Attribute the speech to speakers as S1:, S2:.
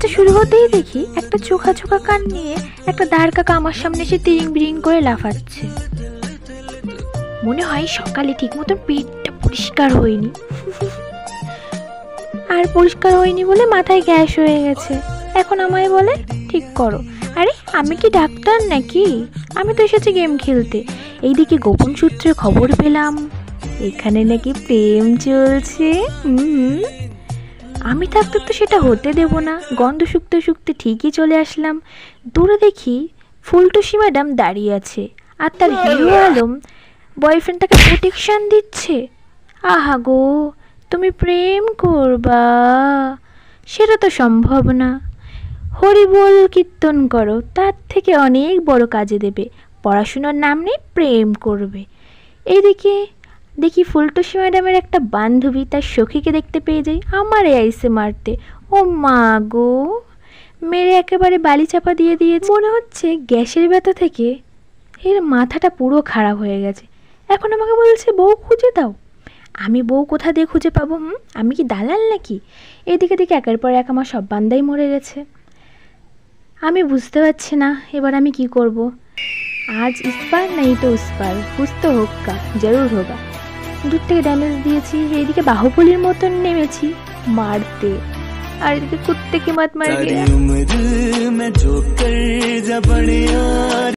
S1: কাজটা শুরু হতেই দেখি একটা চোখা চোখা কান নিয়ে একটা দাঁড় কাকা আমার সামনে এসে তিরিং বিরিং করে লাফাচ্ছে। মনে হয় সকালে ঠিক মতন পেটটা পরিষ্কার হয়নি, আর পরিষ্কার হয়নি বলে মাথায় গ্যাস হয়ে গেছে। এখন আমায় বলে ঠিক করো। আরে আমি কি ডাক্তার নাকি? আমি তো এসেছি গেম খেলতে। এইদিকে গোপন সূত্রে খবর পেলাম এখানে নাকি প্রেম চলছে। আমি থাকতে তো সেটা হতে দেব না। গন্ধ শুকতে শুকতে ঠিকই চলে আসলাম। দূরে দেখি ফুলটুসি ম্যাডাম দাঁড়িয়ে আছে, আর তার হিরো আলম বয়ফ্রেন্ডটাকে প্রোটেকশন দিচ্ছে। আহা গো, তুমি প্রেম করবা? সেটা তো সম্ভব না। হরি বল কীর্তন করো, তার থেকে অনেক বড় কাজে দেবে। পড়াশোনার নাম নেই, প্রেম করবে। এইদিকে দেখি ফুলটুসি ম্যাডামের একটা বান্ধবী তার সখীকে দেখতে পেয়ে যাই, আমারে আইসে মারতে। ও মা গো, মেরে একেবারে বালি চাপা দিয়ে দিয়েছে। মনে হচ্ছে গ্যাসের ব্যথা থেকে এর মাথাটা পুরো খারাপ হয়ে গেছে। এখন আমাকে বলছে বউ খুঁজে দাও। আমি বউ কোথা দিয়ে খুঁজে পাবো? আমি কি দালাল নাকি? এদিকে দিকে একের পর এক আমার সব বান্দাই মরে গেছে। আমি বুঝতে পারছি না এবার আমি কি করব। আজ ইস পার নেই তো উস পার, কুছ তো হোগা, জরুর হোগা। দূর থেকে ড্যামেজ দিয়েছি, এইদিকে বাহুবলীর মতন নেমেছি মারতে, আর এদিকে কুত্তে কি মাত মার